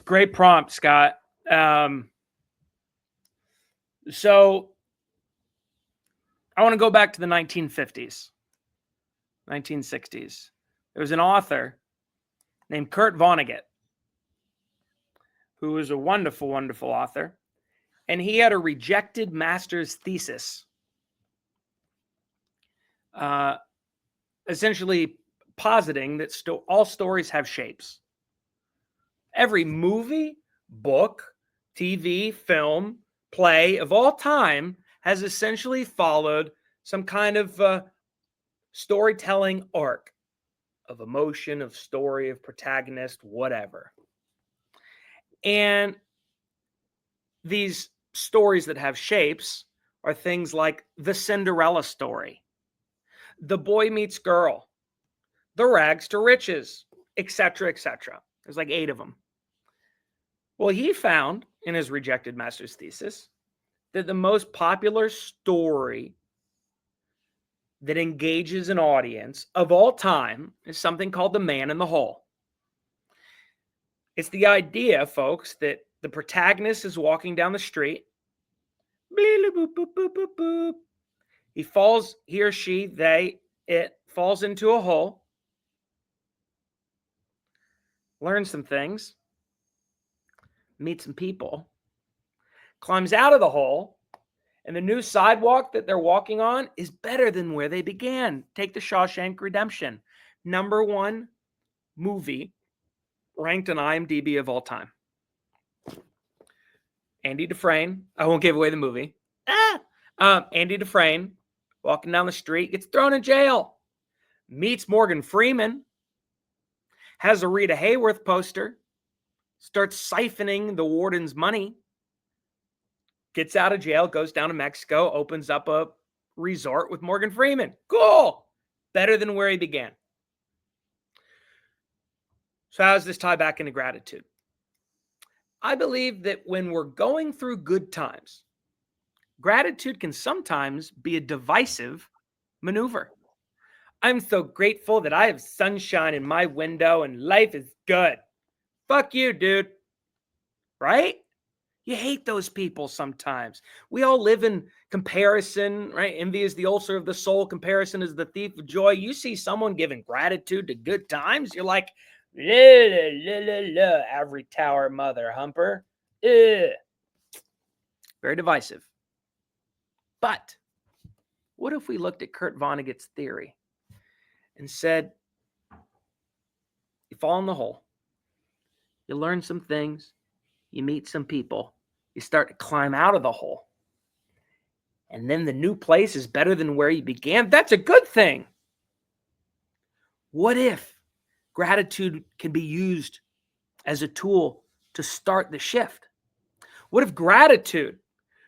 Great prompt, Scott. So I want to go back to the 1950s, 1960s. There was an author named Kurt Vonnegut, who was a wonderful, wonderful author. And he had a rejected master's thesis, essentially positing that all stories have shapes. Every movie, book, TV, film, play of all time has essentially followed some kind of storytelling arc of emotion, of story, of protagonist, whatever. And these stories that have shapes are things like the Cinderella story, the boy meets girl, the rags to riches, etc., etc. There's like 8 of them. Well, he found in his rejected master's thesis that the most popular story that engages an audience of all time is something called The Man in the Hole. It's the idea, folks, that the protagonist is walking down the street. He or she, it falls into a hole, learns some things, meets some people, climbs out of the hole, and the new sidewalk that they're walking on is better than where they began. Take The Shawshank Redemption, #1 movie ranked on IMDb of all time. Andy Dufresne, I won't give away the movie. Andy Dufresne, walking down the street, gets thrown in jail, meets Morgan Freeman, has a Rita Hayworth poster, starts siphoning the warden's money, gets out of jail, goes down to Mexico, opens up a resort with Morgan Freeman. Cool. Better than where he began. So how does this tie back into gratitude? I believe that when we're going through good times, gratitude can sometimes be a divisive maneuver. I'm so grateful that I have sunshine in my window and life is good. Fuck you, dude. Right? You hate those people sometimes. We all live in comparison, right? Envy is the ulcer of the soul. Comparison is the thief of joy. You see someone giving gratitude to good times, you're like, la, la, la, la, la, ivory tower mother humper. Ugh. Very divisive. But what if we looked at Kurt Vonnegut's theory and said, you fall in the hole, you learn some things, you meet some people, you start to climb out of the hole, and then the new place is better than where you began. That's a good thing. What if gratitude can be used as a tool to start the shift? What if gratitude,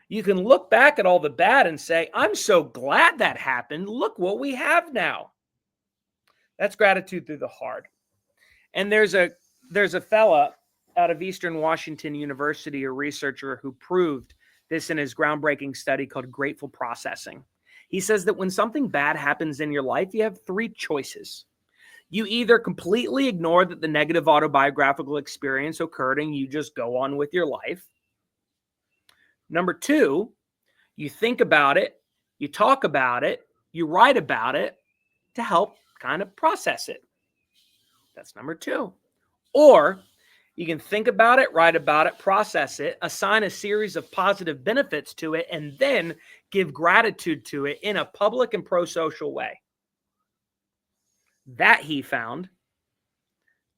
you can look back at all the bad and say, I'm so glad that happened. Look what we have now. That's gratitude through the hard. And there's a fella out of Eastern Washington University, a researcher who proved this in his groundbreaking study called grateful processing. He says that when something bad happens in your life, you have 3 choices. You either completely ignore that the negative autobiographical experience occurred and you just go on with your life. Number 2, you think about it, you talk about it, you write about it to help kind of process it. That's number 2. Or you can think about it, write about it, process it, assign a series of positive benefits to it, and then give gratitude to it in a public and pro-social way. That, he found,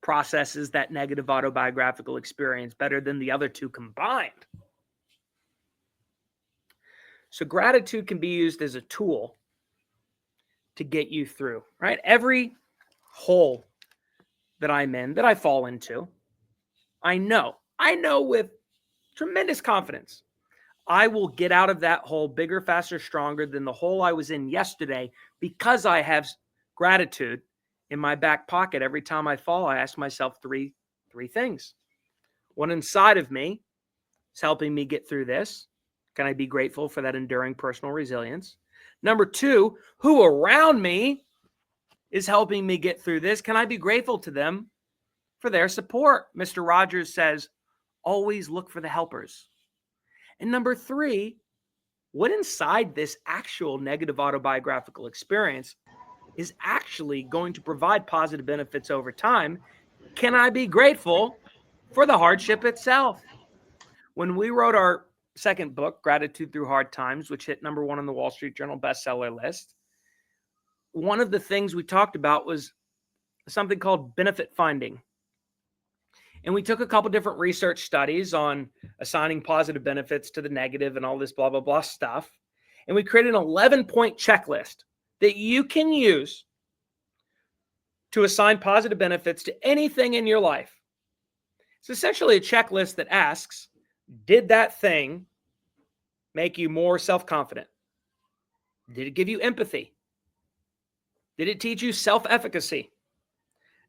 processes that negative autobiographical experience better than the other 2 combined. So gratitude can be used as a tool to get you through, right? Every hole that I'm in, that I fall into, I know with tremendous confidence, I will get out of that hole bigger, faster, stronger than the hole I was in yesterday because I have gratitude in my back pocket. Every time I fall, I ask myself three things. One inside of me is helping me get through this. Can I be grateful for that enduring personal resilience? Number 2, who around me is helping me get through this? Can I be grateful to them for their support? Mr. Rogers says, Always look for the helpers. And number 3, what inside this actual negative autobiographical experience is actually going to provide positive benefits over time? Can I be grateful for the hardship itself? When we wrote our second book, Gratitude Through Hard Times, which hit number 1 on the Wall Street Journal bestseller list, one of the things we talked about was something called benefit finding. And we took a couple different research studies on assigning positive benefits to the negative and all this blah, blah, blah stuff. And we created an 11-point checklist that you can use to assign positive benefits to anything in your life. It's essentially a checklist that asks, did that thing make you more self-confident? Did it give you empathy? Did it teach you self-efficacy?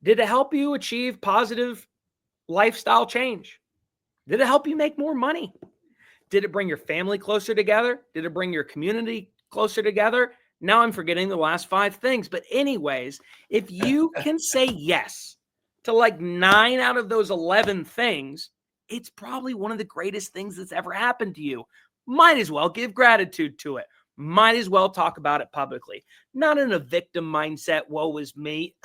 Did it help you achieve positive lifestyle change? Did it help you make more money? Did it bring your family closer together? Did it bring your community closer together? Now I'm forgetting the last 5 things. But anyways, if you can say yes to like 9 out of those 11 things, it's probably one of the greatest things that's ever happened to you. Might as well give gratitude to it. Might as well talk about it publicly. Not in a victim mindset, woe is me,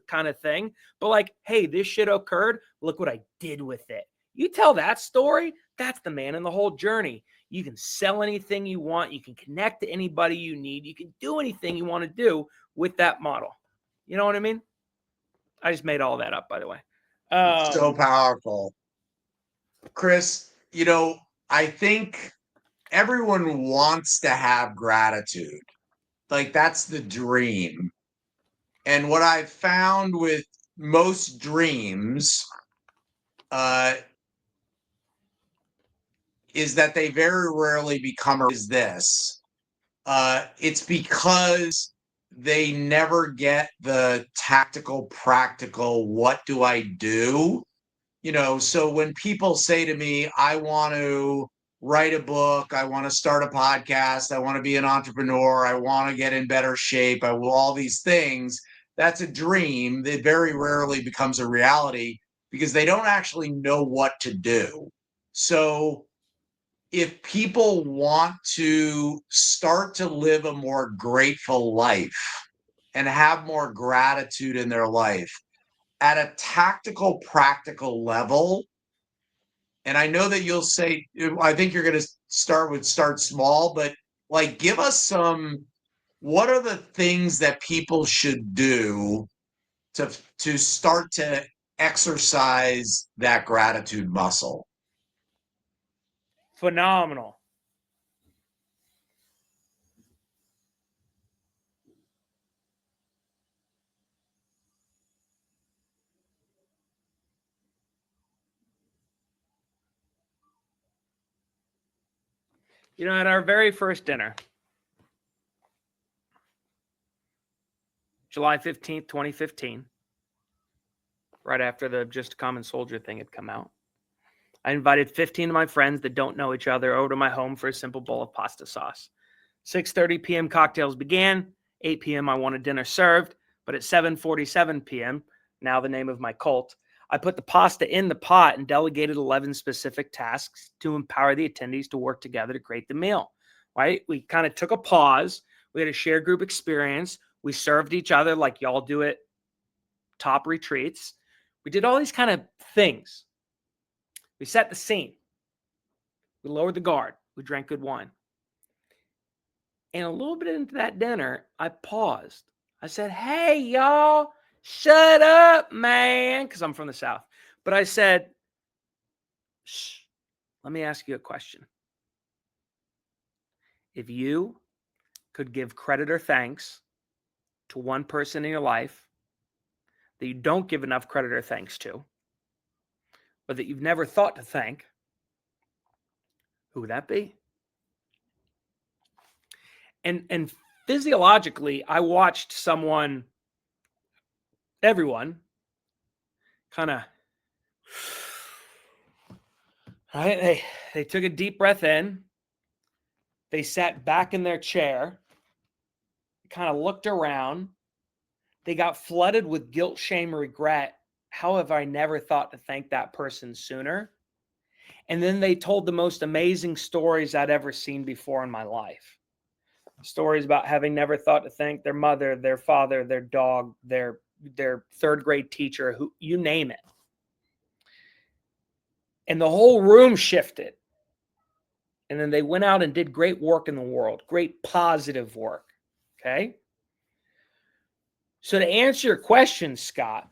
kind of thing, but like, hey, this shit occurred. Look what I did with it. You tell that story, that's the man in the whole journey. You can sell anything you want. You can connect to anybody you need. You can do anything you want to do with that model. You know what I mean? I just made all that up, by the way. So powerful. Chris, I think everyone wants to have gratitude. Like, that's the dream. And what I've found with most dreams is that they very rarely become is this. It's because they never get the tactical, practical, what do I do? So when people say to me, I want to write a book, I want to start a podcast, I want to be an entrepreneur, I want to get in better shape, I will all these things, that's a dream that very rarely becomes a reality because they don't actually know what to do. So if people want to start to live a more grateful life and have more gratitude in their life at a tactical, practical level, and I know that you'll say, I think you're going to start small, but like, give us what are the things that people should do to start to exercise that gratitude muscle? Phenomenal. At our very first dinner, July 15th, 2015, right after the Just a Common Soldier thing had come out, I invited 15 of my friends that don't know each other over to my home for a simple bowl of pasta sauce. 6:30 p.m. cocktails began. 8 p.m. I wanted dinner served, but at 7:47 p.m., now the name of my cult, I put the pasta in the pot and delegated 11 specific tasks to empower the attendees to work together to create the meal, right? We kind of took a pause. We had a shared group experience. We served each other like y'all do at top retreats. We did all these kind of things. We set the scene. We lowered the guard. We drank good wine. And a little bit into that dinner, I paused. I said, hey, y'all, shut up, man, because I'm from the South. But I said, shh, let me ask you a question. If you could give credit or thanks to one person in your life that you don't give enough credit or thanks to, or that you've never thought to thank, who would that be? And physiologically, I watched everyone kind of, right? They took a deep breath in. They sat back in their chair, kind of looked around. They got flooded with guilt, shame, regret. How have I never thought to thank that person sooner? And then they told the most amazing stories I'd ever seen before in my life. Stories about having never thought to thank their mother, their father, their dog, their third grade teacher, who you name it. And the whole room shifted. And then they went out and did great work in the world, great positive work. Okay. So to answer your question, Scott,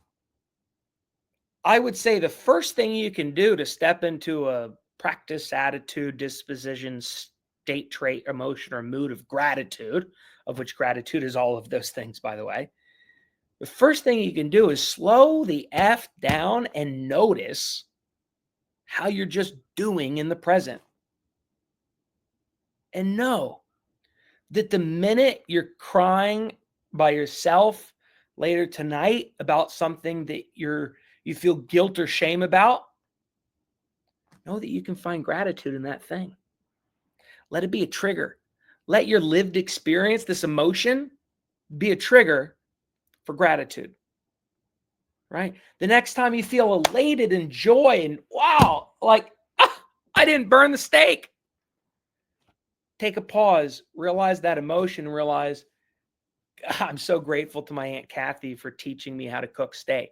I would say the first thing you can do to step into a practice, attitude, disposition, state, trait, emotion, or mood of gratitude, of which gratitude is all of those things, by the way. The first thing you can do is slow the F down and notice how you're just doing in the present. And know that the minute you're crying by yourself later tonight about something that you feel guilt or shame about, know that you can find gratitude in that thing. Let it be a trigger. Let your lived experience, this emotion, be a trigger for gratitude. Right? The next time you feel elated and joy and wow, like, I didn't burn the steak. Take a pause, realize that emotion, realize, I'm so grateful to my Aunt Kathy for teaching me how to cook steak.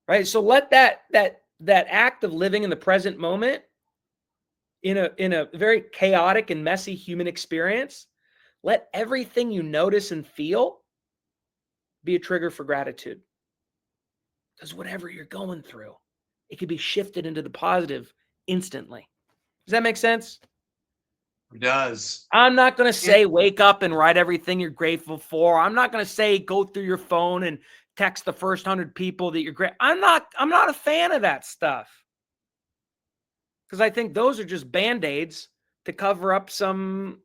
Right? So let that act of living in the present moment in a very chaotic and messy human experience, let everything you notice and feel be a trigger for gratitude. Because whatever you're going through, it can be shifted into the positive instantly. Does that make sense? It does. I'm not going to say wake up and write everything you're grateful for. I'm not going to say go through your phone and text the first 100 people that you're grateful. I'm not a fan of that stuff. Because I think those are just band-aids to cover up some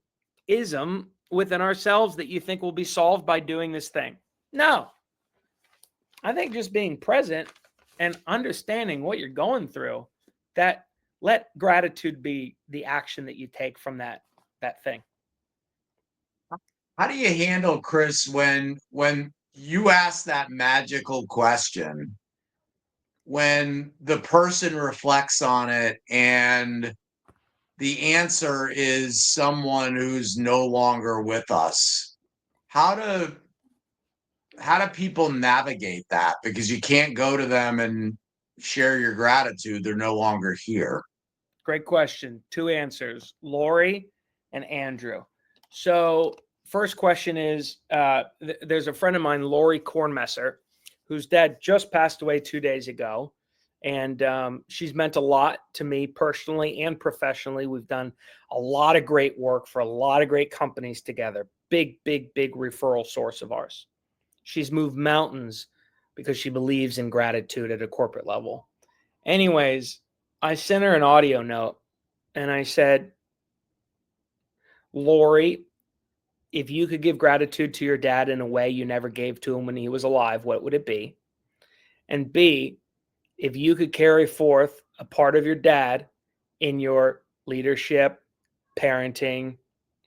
ism within ourselves that you think will be solved by doing this thing. No. I think just being present and understanding what you're going through, that let gratitude be the action that you take from that thing. How do you handle, Chris, when you ask that magical question, when the person reflects on it and the answer is someone who's no longer with us? How do people navigate that? Because you can't go to them and share your gratitude. They're no longer here. Great question. Two answers, Lori and Andrew. So first question is, there's a friend of mine, Lori Kornmesser, whose dad just passed away 2 days ago. And she's meant a lot to me personally and professionally. We've done a lot of great work for a lot of great companies together. Big, big, big referral source of ours. She's moved mountains because she believes in gratitude at a corporate level. Anyways, I sent her an audio note and I said, Lori, if you could give gratitude to your dad in a way you never gave to him when he was alive, what would it be? And B, if you could carry forth a part of your dad in your leadership, parenting,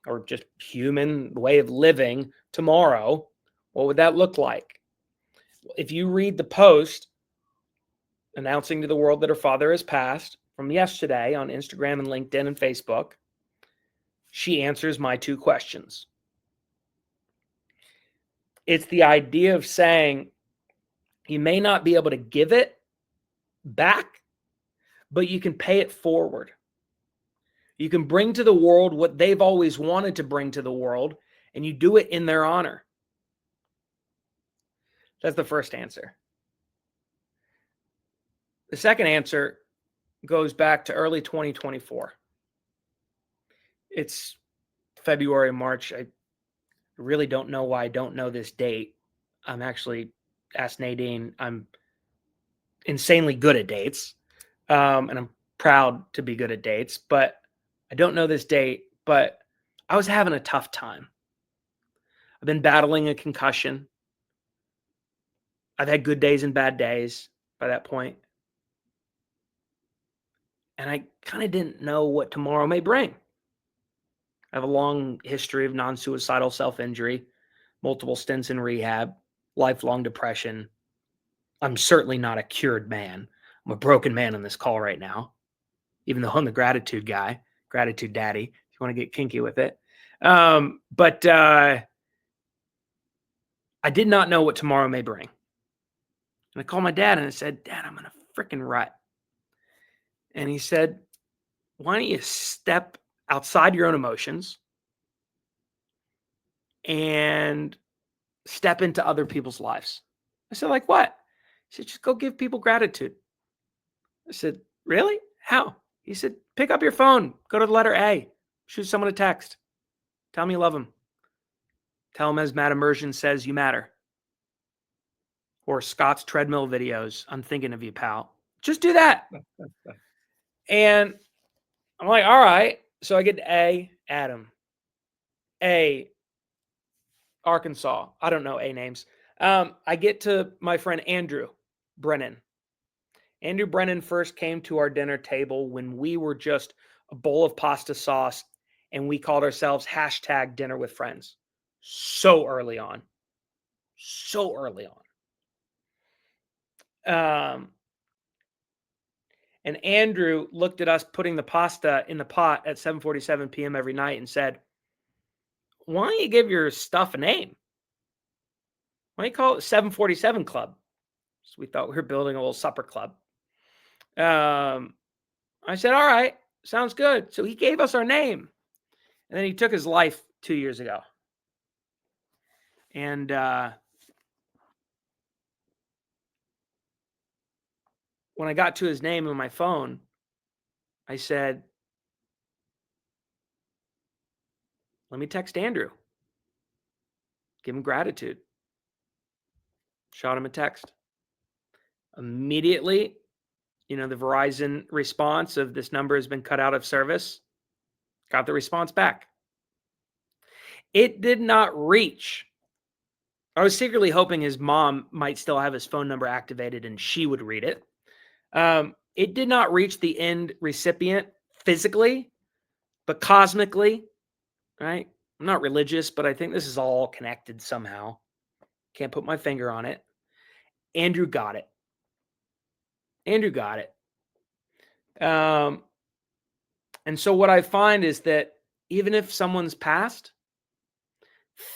or just human way of living tomorrow, what would that look like? If you read the post announcing to the world that her father has passed from yesterday on Instagram and LinkedIn and Facebook, she answers my two questions. It's the idea of saying you may not be able to give it back, but you can pay it forward. You can bring to the world what they've always wanted to bring to the world, and you do it in their honor. That's the first answer. The second answer goes back to early 2024. It's February, March. I really don't know why I don't know this date. I'm actually, asked Nadine, I'm insanely good at dates. And I'm proud to be good at dates, but I don't know this date, but I was having a tough time. I've been battling a concussion. I've had good days and bad days by that point. And I kind of didn't know what tomorrow may bring. I have a long history of non-suicidal self-injury, multiple stints in rehab, lifelong depression. I'm certainly not a cured man. I'm a broken man on this call right now, even though I'm the gratitude guy, gratitude daddy, if you want to get kinky with it. But I did not know what tomorrow may bring. And I called my dad and I said, Dad, I'm in a freaking rut. And he said, why don't you step outside your own emotions and step into other people's lives? I said, like what? He said, just go give people gratitude. I said, really? How? He said, pick up your phone, go to the letter A, shoot someone a text, tell them you love them. Tell them, as Matt Immersion says, you matter. Or Scott's treadmill videos, I'm thinking of you, pal. Just do that. And I'm like, all right. So I get to A, Adam. A, Arkansas. I don't know A names. I get to my friend Andrew Brennan. Andrew Brennan first came to our dinner table when we were just a bowl of pasta sauce and we called ourselves #dinner with friends. So early on. So early on. And Andrew looked at us putting the pasta in the pot at 7:47 p.m. every night and said, why don't you give your stuff a name? Why don't you call it 747 Club? So we thought we were building a little supper club. I said, all right, sounds good. So he gave us our name. And then he took his life 2 years ago. And when I got to his name on my phone, I said, let me text Andrew. Give him gratitude. Shot him a text. Immediately, the Verizon response of this number has been cut out of service. Got the response back. It did not reach. I was secretly hoping his mom might still have his phone number activated and she would read it. It did not reach the end recipient physically, but cosmically, right? I'm not religious, but I think this is all connected somehow. Can't put my finger on it. Andrew got it. And so what I find is that even if someone's passed,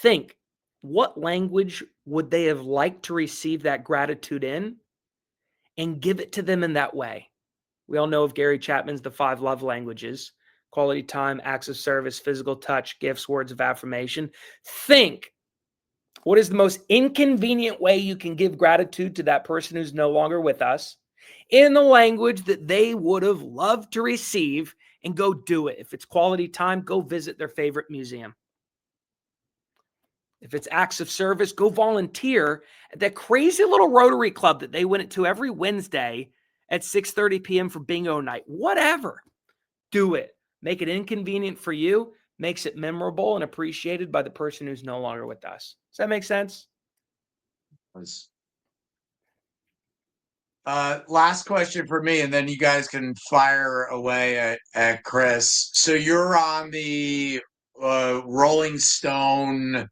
think, what language would they have liked to receive that gratitude in, and give it to them in that way. We all know of Gary Chapman's The 5 Love Languages: quality time, acts of service, physical touch, gifts, words of affirmation. Think, what is the most inconvenient way you can give gratitude to that person who's no longer with us in the language that they would have loved to receive, and go do it. If it's quality time, go visit their favorite museum. If it's acts of service, go volunteer at that crazy little Rotary Club that they went to every Wednesday at 6:30 p.m. for bingo night. Whatever. Do it. Make it inconvenient for you. Makes it memorable and appreciated by the person who's no longer with us. Does that make sense? Last question for me, and then you guys can fire away at Chris. So you're on the Rolling Stone,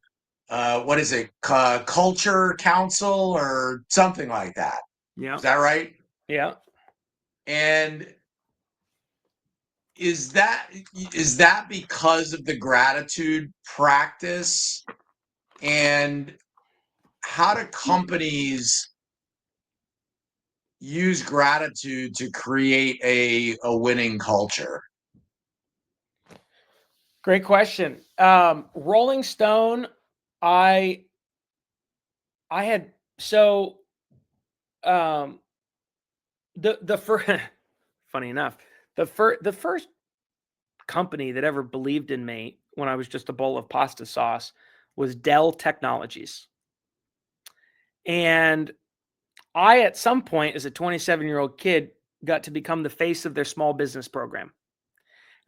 what is it, Culture Council or something like that? Yeah. Is that right? Yeah. And is that because of the gratitude practice? And how do companies use gratitude to create a winning culture? Great question. Rolling Stone, I had, so the first, funny enough, the first company that ever believed in me when I was just a bowl of pasta sauce was Dell Technologies. And I, at some point, as a 27-year-old kid, got to become the face of their small business program.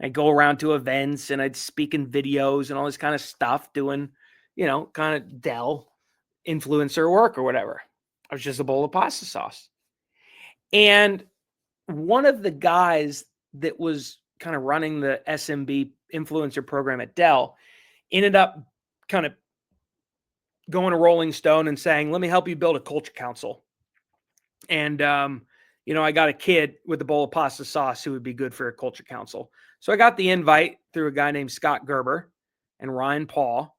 I'd go around to events and I'd speak in videos and all this kind of stuff, doing, kind of Dell influencer work or whatever. I was just a bowl of pasta sauce. And one of the guys that was kind of running the SMB influencer program at Dell ended up kind of going to Rolling Stone and saying, let me help you build a culture council. And, I got a kid with a bowl of pasta sauce who would be good for a culture council. So I got the invite through a guy named Scott Gerber and Ryan Paul,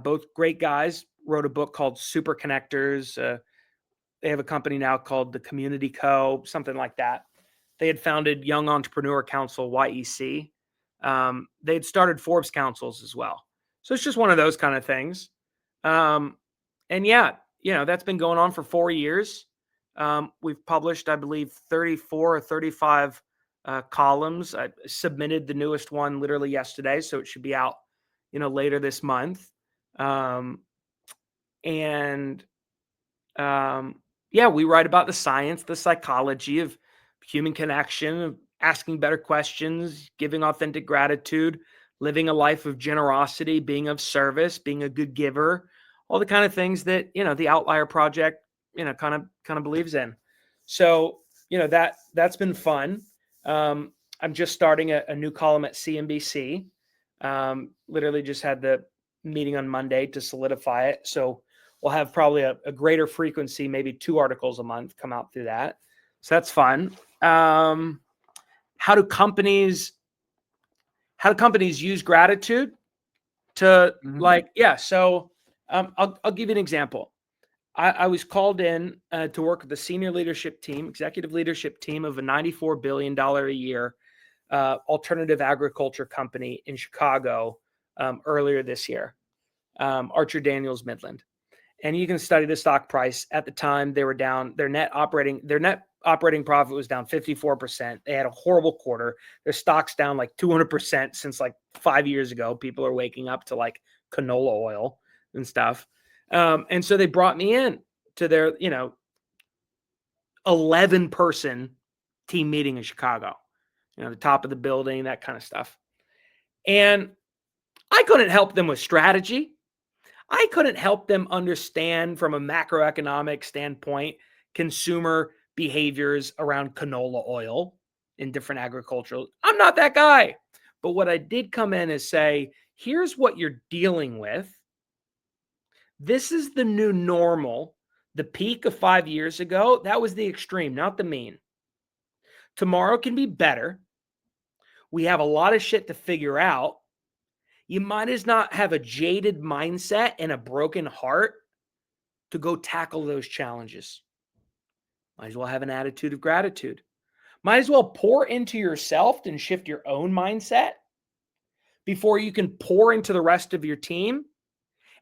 both great guys, wrote a book called Super Connectors. They have a company now called the Community Co., something like that. They had founded Young Entrepreneur Council, YEC. They had started Forbes Councils as well. So it's just one of those kind of things. And yeah, that's been going on for 4 years. We've published, I believe, 34 or 35 columns. I submitted the newest one literally yesterday, so it should be out, later this month. Yeah, we write about the science, the psychology of human connection, of asking better questions, giving authentic gratitude, living a life of generosity, being of service, being a good giver, all the kind of things that, the Outlier Project, kind of believes in. So, that's been fun. I'm just starting a new column at CNBC. Literally just had the meeting on Monday to solidify it. So we'll have probably a greater frequency, maybe 2 articles a month come out through that. So that's fun. How do companies use gratitude to So I'll give you an example. I was called in to work with the senior leadership team, executive leadership team of a $94 billion a year alternative agriculture company in Chicago earlier this year, Archer Daniels Midland. And you can study the stock price. At the time, they were down. Their net operating profit was down 54%. They had a horrible quarter. Their stock's down like 200% since like 5 years ago. People are waking up to like canola oil and stuff. And so they brought me in to their, 11-person team meeting in Chicago, the top of the building, that kind of stuff. And I couldn't help them with strategy. I couldn't help them understand from a macroeconomic standpoint, consumer behaviors around canola oil in different agricultural. I'm not that guy. But what I did come in is say, here's what you're dealing with. This is the new normal. The peak of 5 years ago, that was the extreme, not the mean. Tomorrow can be better. We have a lot of shit to figure out. You might as not have a jaded mindset and a broken heart to go tackle those challenges. Might as well have an attitude of gratitude. Might as well pour into yourself and shift your own mindset before you can pour into the rest of your team,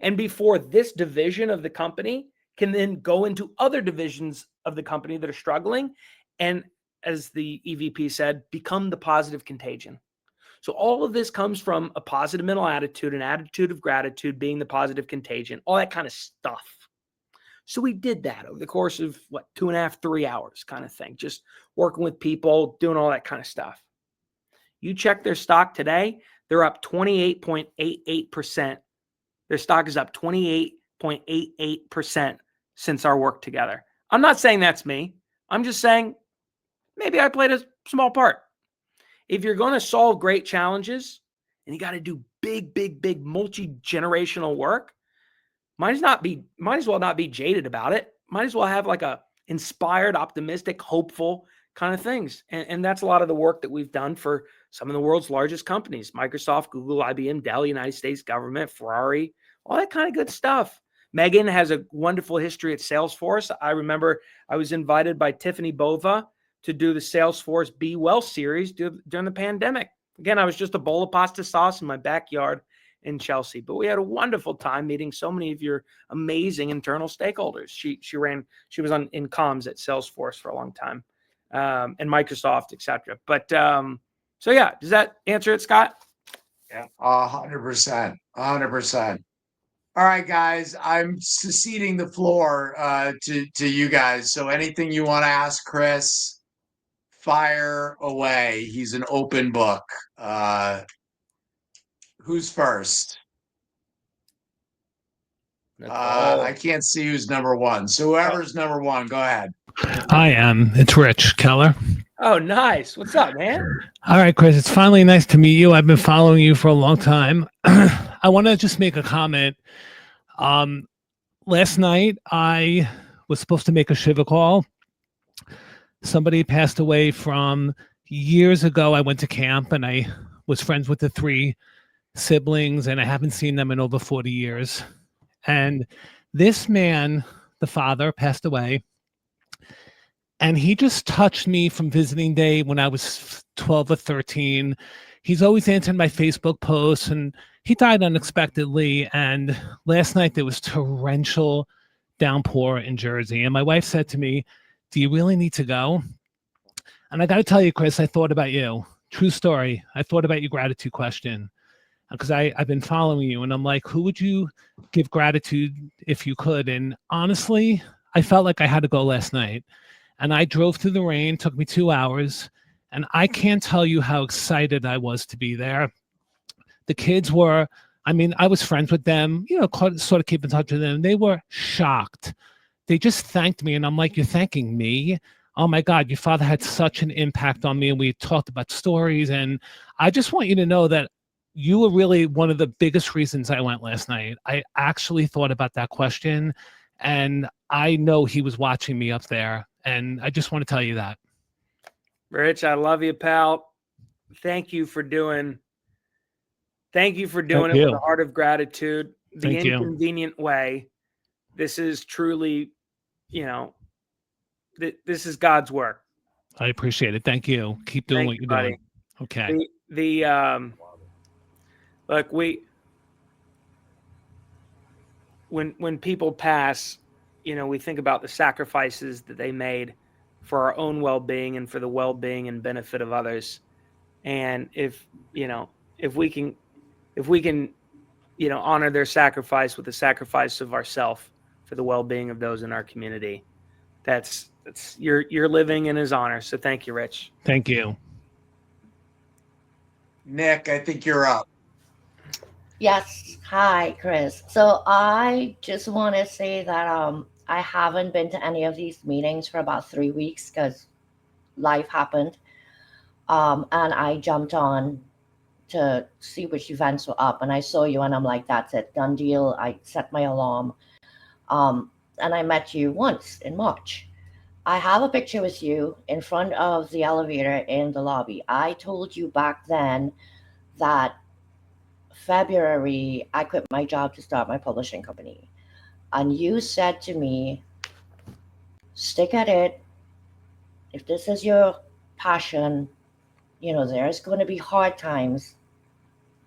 and before this division of the company can then go into other divisions of the company that are struggling. And as the EVP said, become the positive contagion. So all of this comes from a positive mental attitude, an attitude of gratitude, being the positive contagion, all that kind of stuff. So we did that over the course of 2.5, 3 hours kind of thing, just working with people, doing all that kind of stuff. You check their stock today, they're up 28.88%. Their stock is up 28.88% since our work together. I'm not saying that's me. I'm just saying maybe I played a small part. If you're going to solve great challenges and you got to do big, multi-generational work, might as well not be jaded about it. Might as well have like a inspired, optimistic, hopeful kind of things. And that's a lot of the work that we've done for some of the world's largest companies, Microsoft, Google, IBM, Dell, United States government, Ferrari, all that kind of good stuff. Megan has a wonderful history at Salesforce. I remember I was invited by Tiffany Bova to do the Salesforce Be Well series during the pandemic. Again, I was just a bowl of pasta sauce in my backyard in Chelsea, but we had a wonderful time meeting so many of your amazing internal stakeholders. She was in comms at Salesforce for a long time, and Microsoft, etc. But so yeah, does that answer it, Scott? Yeah, 100%, 100%. All right, guys, I'm ceding the floor to you guys. So anything you want to ask Chris, fire away. He's an open book. Who's first? I can't see who's number one. So whoever's number one, go ahead. I am. It's Rich Keller. Oh, nice. What's up, man? All right, Chris. It's finally nice to meet you. I've been following you for a long time. I want to just make a comment. Last night, I was supposed to make a Shiva call, Somebody passed away from years ago. I went to camp and I was friends with the 3 siblings, and I haven't seen them in over 40 years. And this man, the father, passed away. And he just touched me from visiting day when I was 12 or 13. He's always answered my Facebook posts, and he died unexpectedly. And last night there was torrential downpour in Jersey. And my wife said to me, "Do you really need to go?" And I got to tell you, Chris, I thought about you. True story. I thought about your gratitude question because I've been following you, and I'm like, who would you give gratitude if you could? And honestly, I felt like I had to go last night. And I drove through the rain, took me 2 hours, and I can't tell you how excited I was to be there. The kids were, I mean, I was friends with them, sort of keep in touch with them. They were shocked. They just thanked me, and I'm like, "You're thanking me? Oh my God, your father had such an impact on me." And we talked about stories, and I just want you to know that you were really one of the biggest reasons I went last night. I actually thought about that question, and I know he was watching me up there. And I just want to tell you that. Rich, I love you, pal. Thank you for doing it with a heart of gratitude, the inconvenient way. This is truly, this is God's work. I appreciate it. Thank you. Keep doing what you're doing. Okay. Look, when people pass, we think about the sacrifices that they made for our own well-being and for the well-being and benefit of others. And if we can honor their sacrifice with the sacrifice of ourself for the well-being of those in our community, that's you're living in his honor. So thank you, Rich. Thank you. Nick, I think you're up. Yes. Hi, Chris. So I just want to say that I haven't been to any of these meetings for about 3 weeks because life happened. And I jumped on to see which events were up, and I saw you, and I'm like, that's it, done deal. I set my alarm. And I met you once in March. I have a picture with you in front of the elevator in the lobby. I told you back then that February, I quit my job to start my publishing company. And you said to me, stick at it. If this is your passion, there's going to be hard times,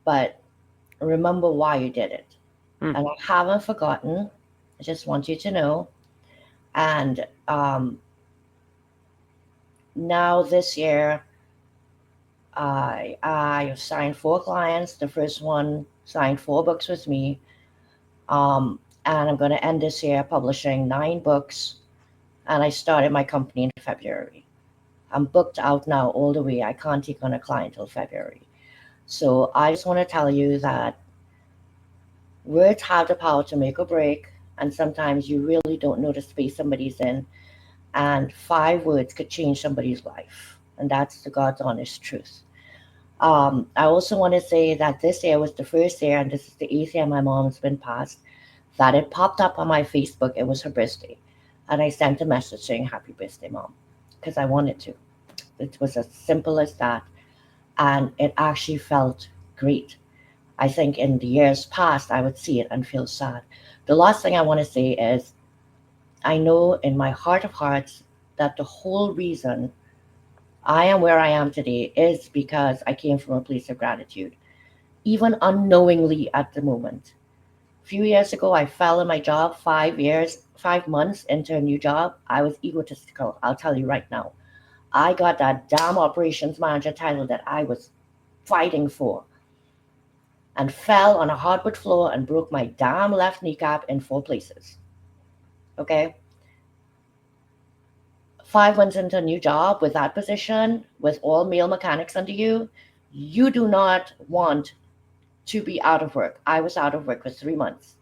but remember why you did it. And I haven't forgotten. I just want you to know. And now this year, I signed 4 clients. The first one signed 4 books with me. And I'm going to end this year publishing 9 books. And I started my company in February. I'm booked out now all the way. I can't take on a client till February. So I just want to tell you that words have the power to make or break. And sometimes you really don't know the space somebody's in. And 5 words could change somebody's life. And that's the God's honest truth. I also want to say that this year was the first year, and this is the 8th year my mom's been passed, that it popped up on my Facebook. It was her birthday. And I sent a message saying, "Happy birthday, Mom," because I wanted to. It was as simple as that. And it actually felt great. I think in the years past, I would see it and feel sad. The last thing I want to say is, I know in my heart of hearts that the whole reason I am where I am today is because I came from a place of gratitude, even unknowingly at the moment. A few years ago, I fell in my job. 5 months into a new job, I was egotistical. I'll tell you right now. I got that damn operations manager title that I was fighting for, and fell on a hardwood floor and broke my damn left kneecap in 4 places. Okay? 5 months into a new job with that position, with all male mechanics under you, you do not want to be out of work. I was out of work for 3 months.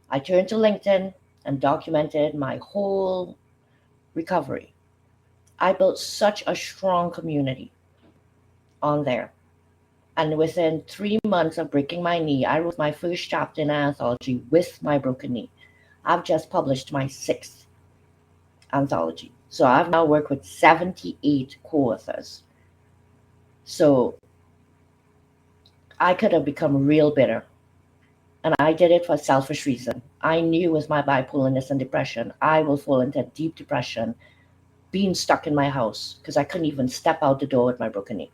I turned to LinkedIn and documented my whole recovery. I built such a strong community on there. And within 3 months of breaking my knee, I wrote my first chapter in an anthology with my broken knee. I've just published my 6th anthology. So I've now worked with 78 co-authors. So I could have become real bitter. And I did it for a selfish reason. I knew with my bipolarness and depression, I will fall into deep depression, being stuck in my house because I couldn't even step out the door with my broken knee.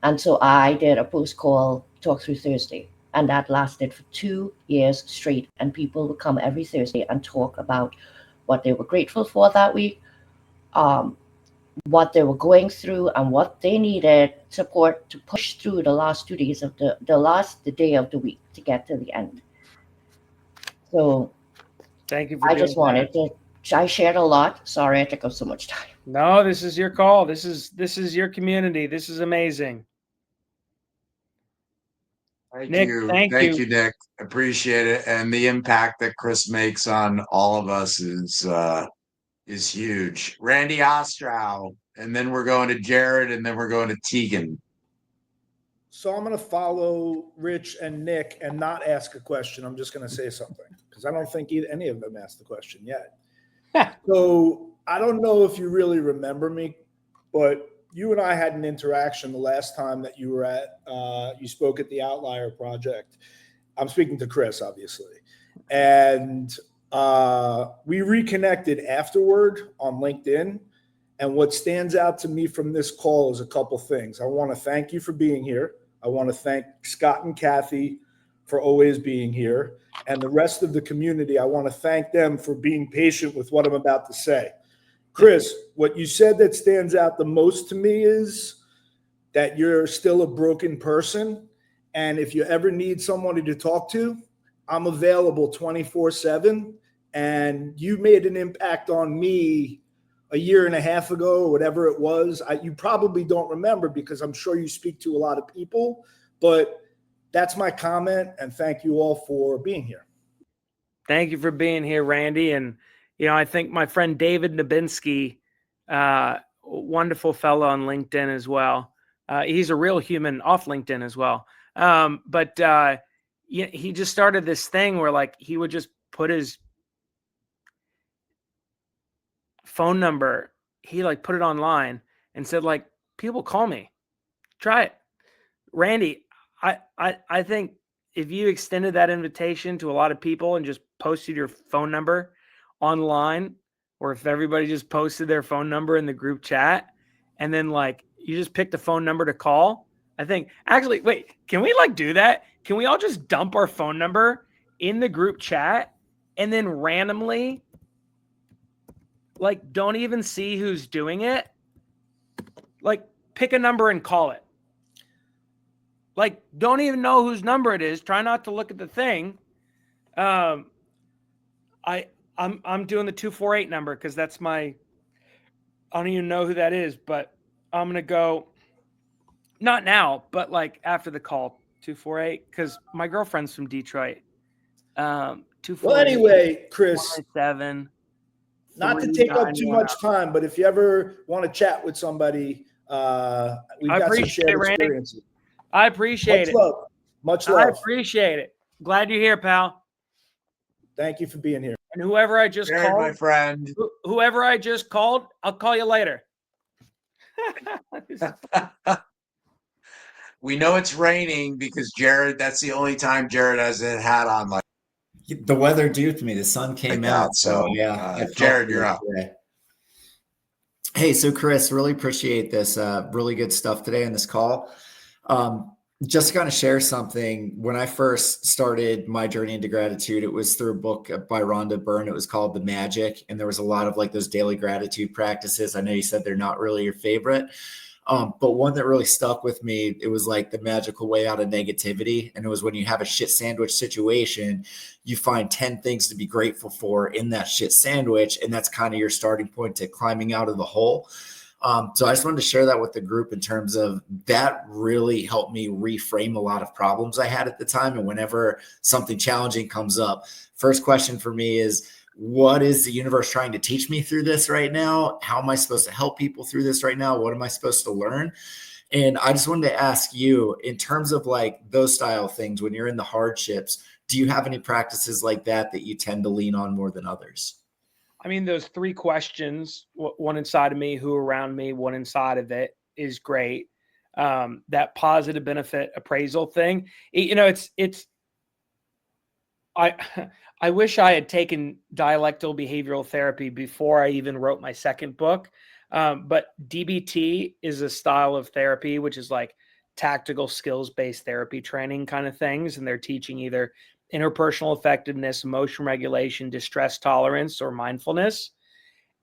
And so I did a post-call talk through Thursday. And that lasted for 2 years straight. And people would come every Thursday and talk about what they were grateful for that week, what they were going through, and what they needed support to push through the last 2 days of the day of the week to get to the end. So Thank you for I doing just wanted to. I shared a lot. Sorry I took up so much time. No, this is your call. This is your community. This is amazing. Thank Nick, you. thank Thank you. you, Nick. Appreciate it. And the impact that Chris makes on all of us is huge. Randy Ostrow, and then we're going to Jared, and then we're going to Tegan. So I'm going to follow Rich and Nick and not ask a question. I'm just going to say something because I don't think any of them asked the question yet. So I don't know if you really remember me, but you and I had an interaction the last time that you were you spoke at the Outlier project. I'm speaking to Chris, obviously. And we reconnected afterward on LinkedIn. And what stands out to me from this call is a couple things. I want to thank you for being here. I want to thank Scott and Kathy for always being here. And the rest of the community, I want to thank them for being patient with what I'm about to say. Chris, what you said that stands out the most to me is that you're still a broken person. And if you ever need somebody to talk to, I'm available 24/7. And you made an impact on me a year and a half ago or whatever it was. You probably don't remember because I'm sure you speak to a lot of people, but that's my comment. And thank you all for being here. Thank you for being here, Randy. And, I think my friend David Nabinski, wonderful fellow on LinkedIn as well. He's a real human off LinkedIn as well. But he just started this thing where he would just put his phone number, he put it online and said, people call me, try it. Randy, I think if you extended that invitation to a lot of people and just posted your phone number online, or if everybody just posted their phone number in the group chat and then you just picked a phone number to call, I think actually, wait, can we do that? Can we all just dump our phone number in the group chat and then randomly don't even see who's doing it? Pick a number and call it. Don't even know whose number it is. Try not to look at the thing. I'm doing the 248 number because that's I don't even know who that is, but I'm gonna go not now, but after the call, 248, because my girlfriend's from Detroit. 248. Well, anyway, Chris, 7. not to take up too much time, but if you ever want to chat with somebody, we've got some shared experiences. I appreciate it. Much love. I appreciate it. Glad you're here, pal. Thank you for being here. And whoever I just called, my friend. Whoever I just called, I'll call you later. We know it's raining because Jared, that's the only time Jared has a hat on. The weather duped me. The sun came out. So yeah. Jared, you're up. Today. Hey, so Chris, really appreciate this. Really good stuff today on this call. Just to kind of share something. When I first started my journey into gratitude, it was through a book by Rhonda Byrne. It was called The Magic. And there was a lot of those daily gratitude practices. I know you said they're not really your favorite. But one that really stuck with me, it was the magical way out of negativity. And it was when you have a shit sandwich situation, you find 10 things to be grateful for in that shit sandwich. And that's kind of your starting point to climbing out of the hole. So I just wanted to share that with the group in terms of that really helped me reframe a lot of problems I had at the time. And whenever something challenging comes up, first question for me is, what is the universe trying to teach me through this right now? How am I supposed to help people through this right now? What am I supposed to learn? And I just wanted to ask you, in terms of those style things, when you're in the hardships, do you have any practices like that you tend to lean on more than others? I mean, those 3 questions, one inside of me, who around me, one inside of it, is great. That positive benefit appraisal thing, it's I I wish I had taken dialectical behavioral therapy before I even wrote my second book. But DBT is a style of therapy, which is like tactical skills-based therapy training kind of things. And they're teaching either interpersonal effectiveness, emotion regulation, distress tolerance, or mindfulness.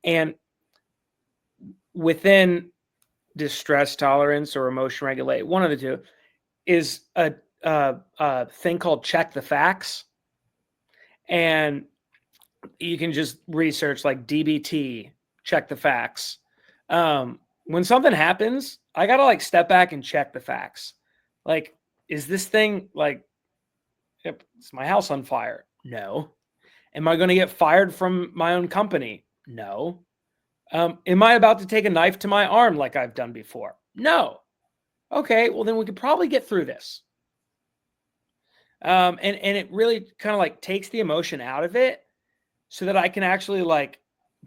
And within distress tolerance or emotion regulate, one of the two, is a thing called check the facts. And you can just research like DBT, check the facts. When something happens, I got to like step back and check the facts. Like, is this thing like, is my house on fire? No. Am I going to get fired from my own company? No. Am I about to take a knife to my arm like I've done before? No. Okay, well then we could probably get through this. And it really kind of like takes the emotion out of it so that I can actually like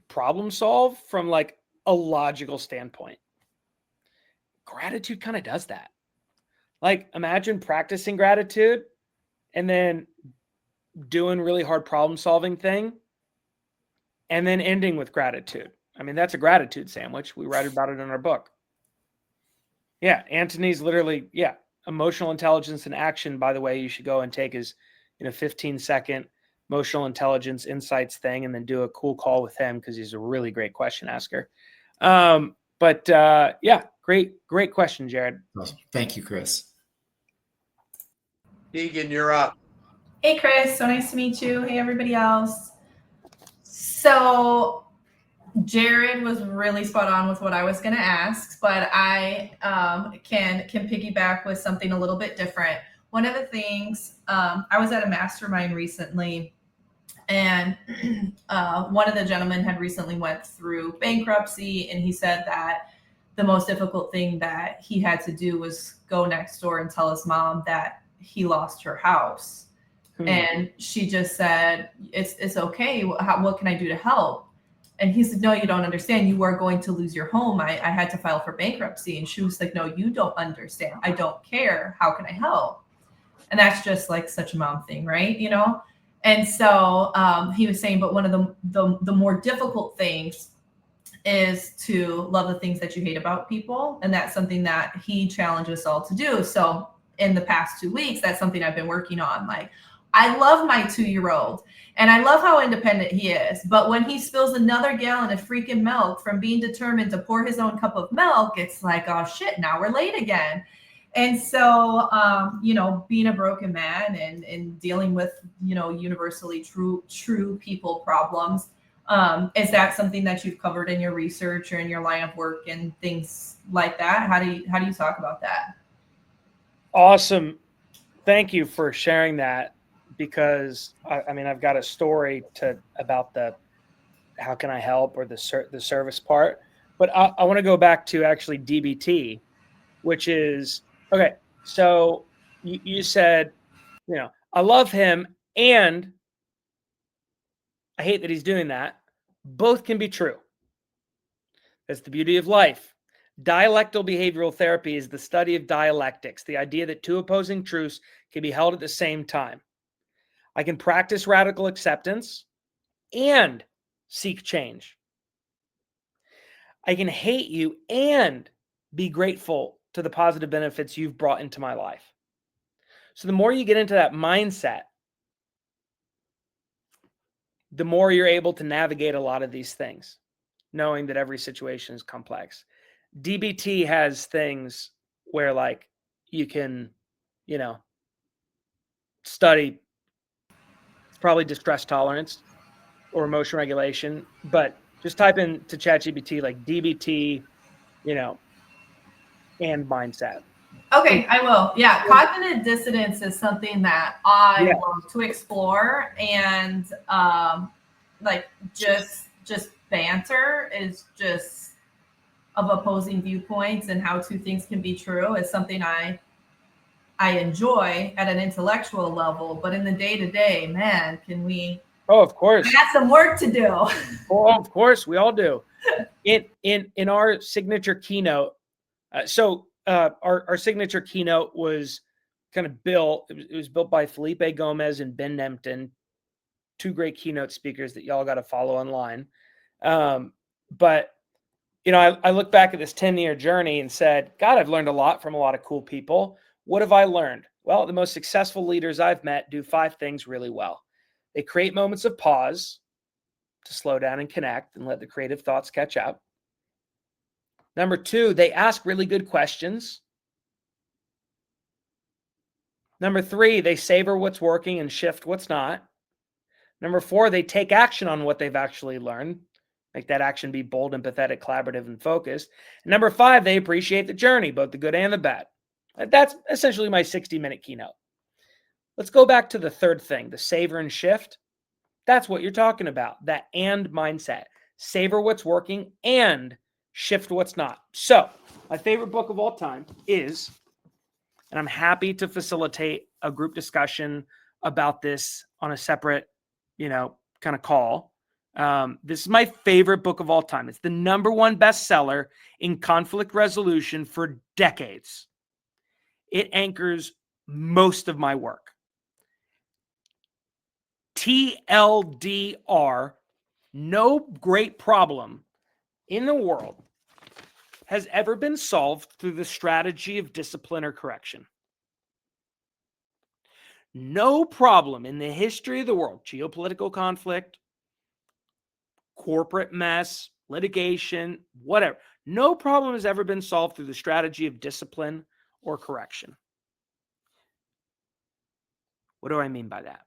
problem solve from like a logical standpoint. Gratitude kind of does that. Like, imagine practicing gratitude and then doing really hard problem solving thing and then ending with gratitude. I mean, that's a gratitude sandwich. We write about it in our book. Yeah, Anthony's literally, emotional intelligence and action, by the way, you should go and take his 15-second emotional intelligence insights thing and then do a cool call with him because he's a really great question asker. Great question, Jared. Awesome. Thank you, Chris. Deegan, you're up. Hey, Chris. So nice to meet you. Hey, everybody else. So Jared was really spot on with what I was going to ask, but I can piggyback with something a little bit different. One of the things, I was at a mastermind recently, and one of the gentlemen had recently went through bankruptcy, and he said that the most difficult thing that he had to do was go next door and tell his mom that he lost her house. And she just said, it's okay. What can I do to help? And he said, no, you don't understand. You are going to lose your home. I had to file for bankruptcy. And she was like, no, you don't understand. I don't care. How can I help? And that's just like such a mom thing, right? And so he was saying, but one of the more difficult things is to love the things that you hate about people. And that's something that he challenged us all to do. So in the past 2 weeks, that's something I've been working on. Like, I love my 2-year-old and I love how independent he is. But when he spills another gallon of freaking milk from being determined to pour his own cup of milk, it's like, oh shit, now we're late again. And so, being a broken man and dealing with, universally true people problems, is that something that you've covered in your research or in your line of work and things like that? How do you talk about that? Awesome. Thank you for sharing that, because I've got a story about the how can I help or the service part, but I want to go back to actually DBT, which is, okay, so you said, I love him and I hate that he's doing that. Both can be true. That's the beauty of life. Dialectical behavioral therapy is the study of dialectics, the idea that two opposing truths can be held at the same time. I can practice radical acceptance and seek change. I can hate you and be grateful to the positive benefits you've brought into my life. So the more you get into that mindset, the more you're able to navigate a lot of these things, knowing that every situation is complex. DBT has things where like you can, study probably distress tolerance or emotion regulation, but just type into ChatGPT like DBT, and mindset. Okay, I will. Yeah, cognitive dissonance is something that I love to explore, and just banter is just of opposing viewpoints and how two things can be true is something I enjoy at an intellectual level, but in the day-to-day, man, can we Oh, of course. I got some work to do. Oh, of course, we all do. In our signature keynote, our signature keynote was kind of built. It was built by Felipe Gomez and Ben Nempton, two great keynote speakers that y'all got to follow online. But I look back at this 10-year journey and said, God, I've learned a lot from a lot of cool people. What have I learned? Well, the most successful leaders I've met do 5 things really well. They create moments of pause to slow down and connect and let the creative thoughts catch up. Number 2, they ask really good questions. Number 3, they savor what's working and shift what's not. Number 4, they take action on what they've actually learned. Make that action be bold, empathetic, collaborative, and focused. And number 5, they appreciate the journey, both the good and the bad. That's essentially my 60-minute keynote. Let's go back to the third thing, the savor and shift. That's what you're talking about, that and mindset. Savor what's working and shift what's not. So my favorite book of all time is, and I'm happy to facilitate a group discussion about this on a separate, kind of call. This is my favorite book of all time. It's the #1 bestseller in conflict resolution for decades. It anchors most of my work. TLDR, no great problem in the world has ever been solved through the strategy of discipline or correction. No problem in the history of the world, geopolitical conflict, corporate mess, litigation, whatever, no problem has ever been solved through the strategy of discipline or correction. What do I mean by that?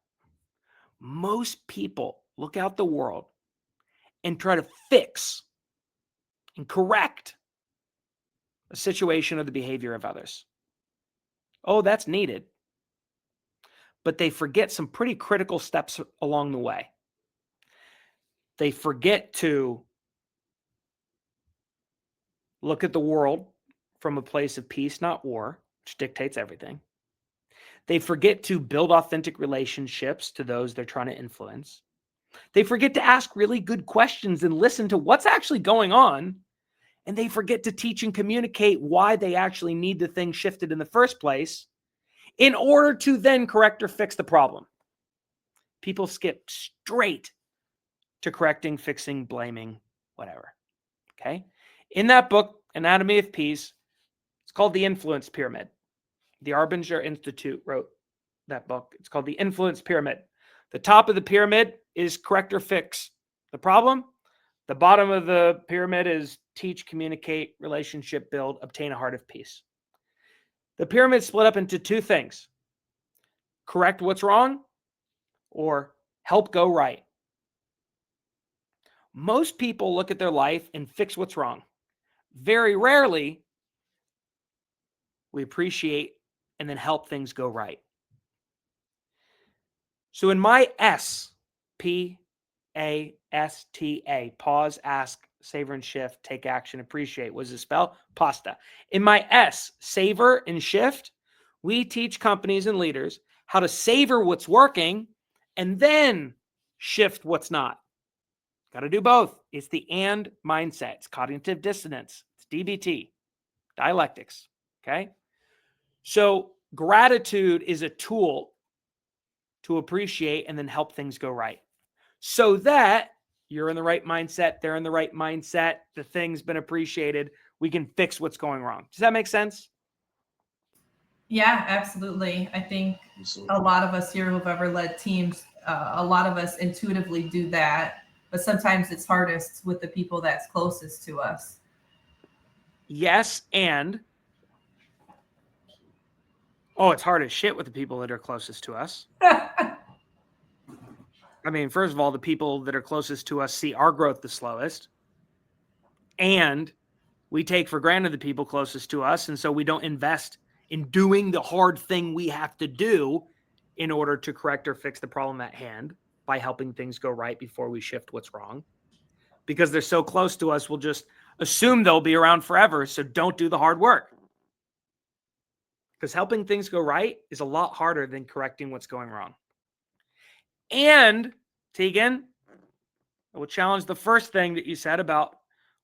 Most people look out the world and try to fix and correct a situation or the behavior of others. Oh, that's needed. But they forget some pretty critical steps along the way. They forget to look at the world from a place of peace, not war, which dictates everything. They forget to build authentic relationships to those they're trying to influence. They forget to ask really good questions and listen to what's actually going on. And they forget to teach and communicate why they actually need the thing shifted in the first place in order to then correct or fix the problem. People skip straight to correcting, fixing, blaming, whatever. Okay? In that book, Anatomy of Peace, it's called The Influence Pyramid. The Arbinger Institute wrote that book. It's called The Influence Pyramid. The top of the pyramid is correct or fix the problem. The bottom of the pyramid is teach, communicate, relationship build, obtain a heart of peace. The pyramid split up into 2 things: correct what's wrong or help go right. Most people look at their life and fix what's wrong. Very rarely we appreciate and then help things go right. So in my SPASTA, pause, ask, savor and shift, take action, appreciate. What does it spell? Pasta. In my S, savor and shift, we teach companies and leaders how to savor what's working and then shift what's not. Got to do both. It's the and mindset. It's cognitive dissonance. It's DBT, dialectics. Okay. So gratitude is a tool to appreciate and then help things go right, so that you're in the right mindset, they're in the right mindset, the thing's been appreciated, we can fix what's going wrong. Does that make sense? Yeah, absolutely. I think a lot of us here who've ever led teams, a lot of us intuitively do that, but sometimes it's hardest with the people that's closest to us. Yes, and it's hard as shit with the people that are closest to us. I mean, first of all, the people that are closest to us see our growth the slowest. And we take for granted the people closest to us. And so we don't invest in doing the hard thing we have to do in order to correct or fix the problem at hand by helping things go right before we shift what's wrong. Because they're so close to us, we'll just assume they'll be around forever. So don't do the hard work. Because helping things go right is a lot harder than correcting what's going wrong. And Tegan, I will challenge the first thing that you said about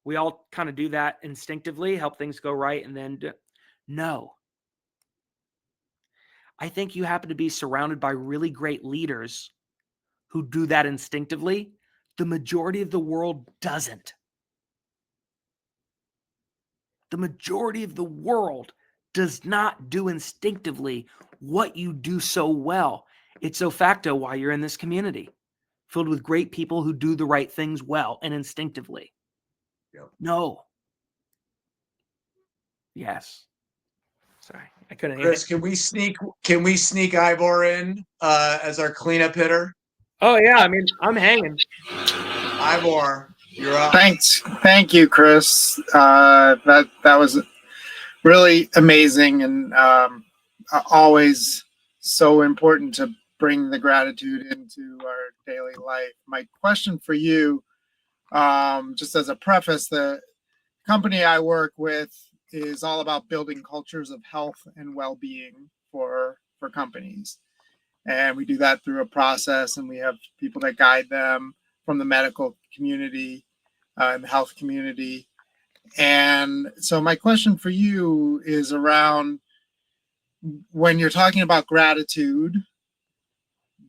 we all kind of do that instinctively, help things go right, and then no. I think you happen to be surrounded by really great leaders who do that instinctively. The majority of the world doesn't. The majority of the world does not do instinctively what you do so well. It's so facto why you're in this community, filled with great people who do the right things well and instinctively. Yep. No. Yes. Sorry, I couldn't. Chris, can we sneak Ivor in as our cleanup hitter? Oh yeah, I mean, I'm hanging. Ivor, you're up. Thanks. Thank you, Chris. That was really amazing and always so important to bring the gratitude into our daily life. My question for you, just as a preface, the company I work with is all about building cultures of health and well-being for companies. And we do that through a process, and we have people that guide them from the medical community and the health community. And so my question for you is around when you're talking about gratitude,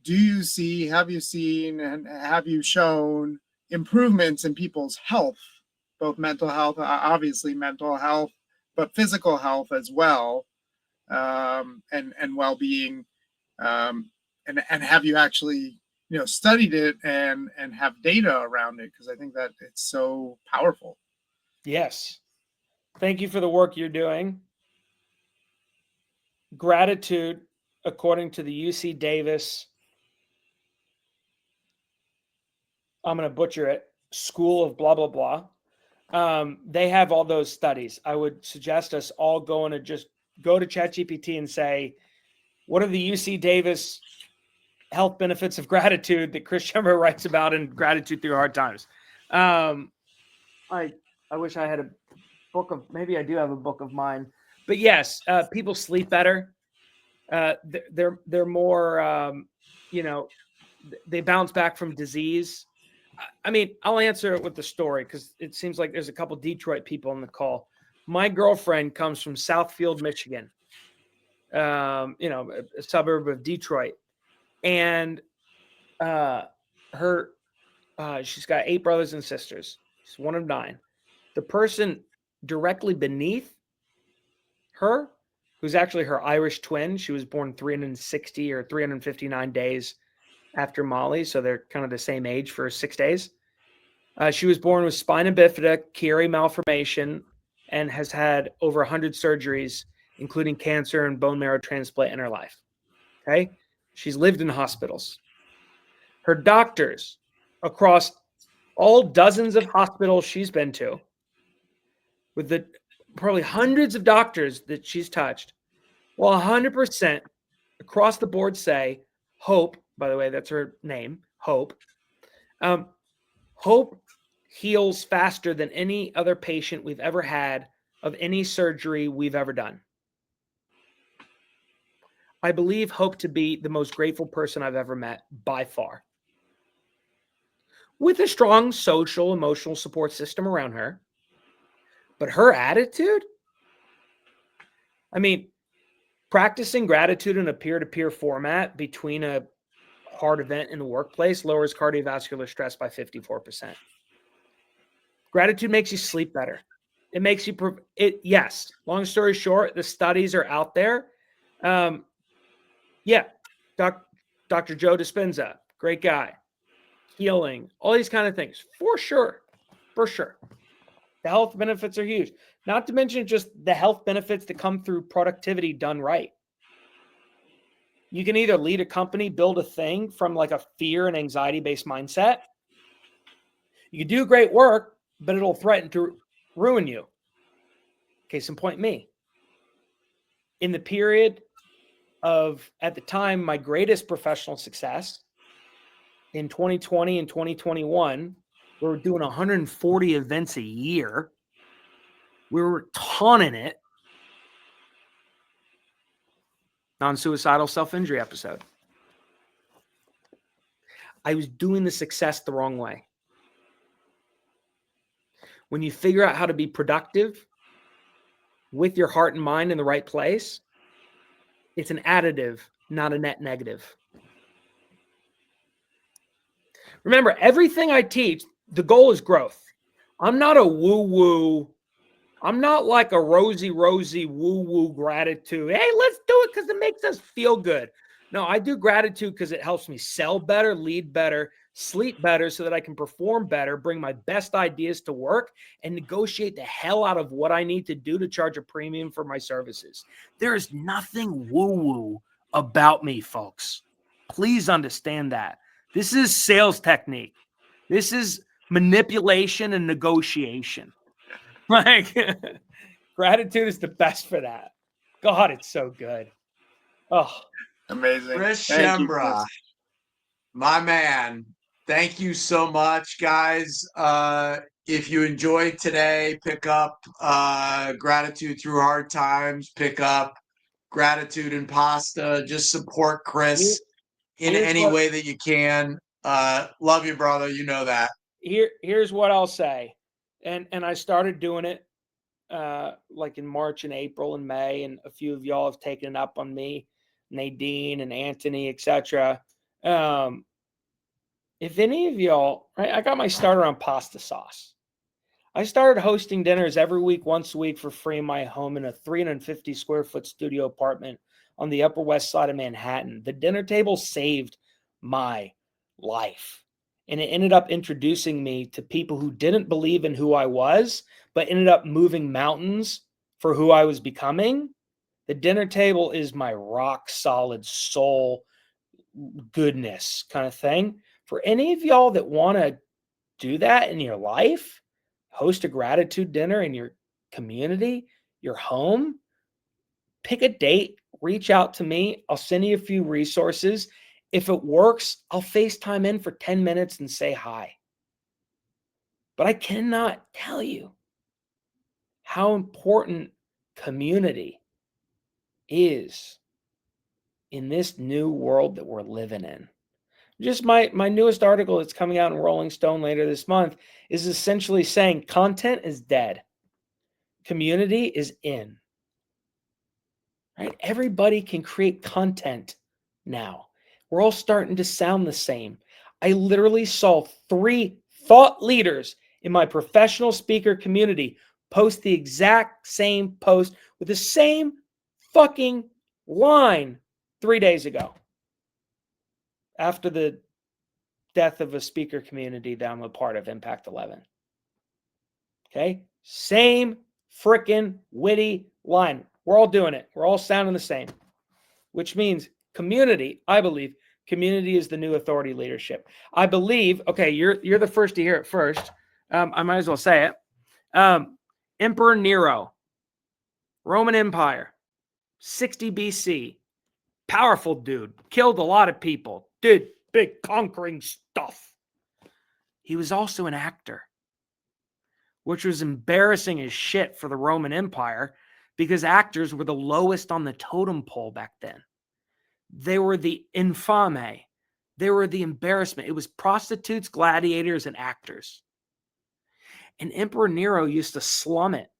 have you seen, and have you shown improvements in people's health, both mental health, obviously mental health, but physical health as well, and well-being, and have you actually studied it and have data around it? Because I think that it's so powerful. Yes. Thank you for the work you're doing. Gratitude, according to the UC Davis, I'm going to butcher it, School of blah, blah, blah. They have all those studies. I would suggest us all going to just go to ChatGPT and say, what are the UC Davis health benefits of gratitude that Chris Schembra writes about in Gratitude Through Hard Times? I wish I had a book of, maybe I do have a book of mine, but yes, people sleep better. They're more, they bounce back from disease. I mean, I'll answer it with the story because it seems like there's a couple Detroit people on the call. My girlfriend comes from Southfield, Michigan, a suburb of Detroit. And she's got 8 brothers and sisters. She's one of 9. The person directly beneath her, who's actually her Irish twin, she was born 360 or 359 days after Molly, so they're kind of the same age for 6 days. She was born with spina bifida, Chiari malformation, and has had over 100 surgeries, including cancer and bone marrow transplant in her life. Okay? She's lived in hospitals. Her doctors, across all dozens of hospitals she's been to, with the probably hundreds of doctors that she's touched, well, 100% across the board say, Hope, by the way, that's her name, Hope. Hope heals faster than any other patient we've ever had of any surgery we've ever done. I believe Hope to be the most grateful person I've ever met by far. With a strong social, emotional support system around her. But her attitude? I mean, practicing gratitude in a peer-to-peer format between a hard event in the workplace lowers cardiovascular stress by 54%. Gratitude makes you sleep better. It makes you, yes, long story short, the studies are out there. Dr. Joe Dispenza, great guy. Healing, all these kind of things, for sure. The health benefits are huge. Not to mention just the health benefits that come through productivity done right. You can either lead a company, build a thing from like a fear and anxiety-based mindset. You can do great work, but it'll threaten to ruin you. Case in point, me. In the period of, at the time, my greatest professional success in 2020 and 2021, we were doing 140 events a year. We were tonning it. Non-suicidal self-injury episode. I was doing the success the wrong way. When you figure out how to be productive with your heart and mind in the right place, it's an additive, not a net negative. Remember, everything I teach, the goal is growth. I'm not a woo-woo. I'm not like a rosy woo-woo gratitude. Hey, let's do it because it makes us feel good. No, I do gratitude because it helps me sell better, lead better, sleep better so that I can perform better, bring my best ideas to work, and negotiate the hell out of what I need to do to charge a premium for my services. There is nothing woo-woo about me, folks. Please understand that. This is sales technique. This is manipulation and negotiation. Like, gratitude is the best for that. God, it's so good. Oh, Amazing. Chris Thank you, Schembra, Chris. my man. Thank you so much, guys. If you enjoyed today, pick up Gratitude Through Hard Times, pick up Gratitude and Pasta. Just support Chris in here's any what- way that you can. Love you, brother. You know that. here's what I'll say. And I started doing it like in March and April and May, and a few of y'all have taken it up on me, Nadine and Anthony, etc. If any of y'all, right, I got my starter on pasta sauce. I started hosting dinners every week, once a week for free in my home in a 350 square foot studio apartment on the Upper West Side of Manhattan. The dinner table saved my life. And it ended up introducing me to people who didn't believe in who I was, but ended up moving mountains for who I was becoming. The dinner table is my rock solid soul goodness kind of thing. For any of y'all that want to do that in your life, host a gratitude dinner in your community, your home, pick a date, reach out to me. I'll send you a few resources. If it works, I'll FaceTime in for 10 minutes and say hi. But I cannot tell you how important community is in this new world that we're living in. Just my newest article that's coming out in Rolling Stone later this month is essentially saying content is dead. Community is in. Right? Everybody can create content now. We're all starting to sound the same. I literally saw 3 thought leaders in my professional speaker community post the exact same post with the same fucking line 3 days ago after the death of a speaker community that I'm a part of, Impact 11. Okay? Same freaking witty line. We're all doing it. We're all sounding the same, which means community, I believe, community is the new authority leadership. I believe, okay, you're the first to hear it first. I might as well say it. Emperor Nero, Roman Empire, 60 BC, powerful dude, killed a lot of people, did big conquering stuff. He was also an actor, which was embarrassing as shit for the Roman Empire because actors were the lowest on the totem pole back then. They were the infame. They were the embarrassment. It was prostitutes, gladiators, and actors. And Emperor Nero used to slum it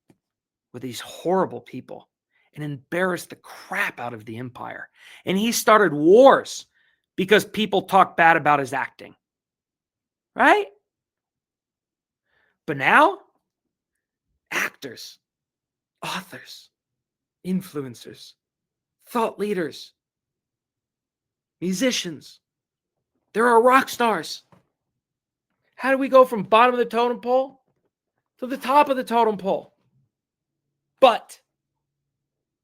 with these horrible people and embarrass the crap out of the empire. And he started wars because people talked bad about his acting. Right? But now, actors, authors, influencers, thought leaders, musicians, there are rock stars. How do we go from bottom of the totem pole to the top of the totem pole? But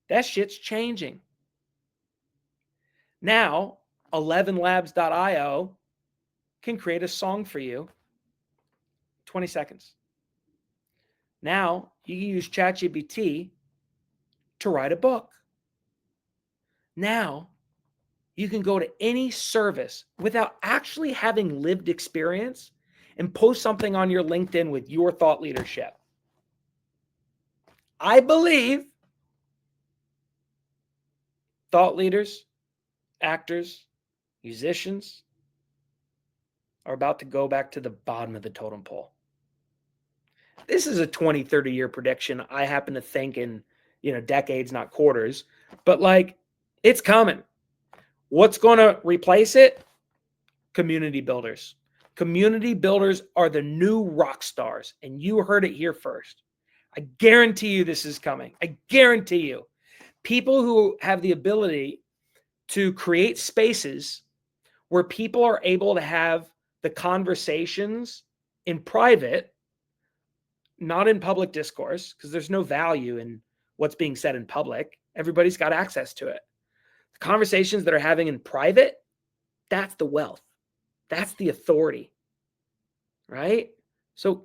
that shit's changing. Now, 11labs.io can create a song for you 20 seconds. Now, you can use ChatGPT to write a book. Now, you can go to any service without actually having lived experience and post something on your LinkedIn with your thought leadership. I believe thought leaders, actors, musicians, are about to go back to the bottom of the totem pole. This is a 20, 30-year prediction. I happen to think in, decades, not quarters, but like it's coming. What's going to replace it? Community builders. Community builders are the new rock stars, and you heard it here first. I guarantee you this is coming. I guarantee you. People who have the ability to create spaces where people are able to have the conversations in private, not in public discourse, because there's no value in what's being said in public. Everybody's got access to it. The conversations that are having in private, that's the wealth. That's the authority, right? So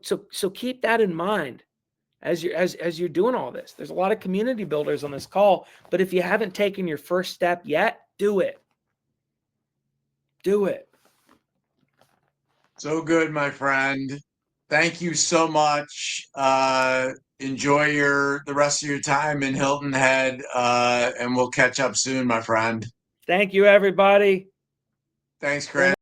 keep that in mind as you're doing all this. There's a lot of community builders on this call, but if you haven't taken your first step yet, do it. Do it. So good, my friend. Thank you so much. Enjoy the rest of your time in Hilton Head, and we'll catch up soon, my friend. Thank you, everybody. Thanks, Chris.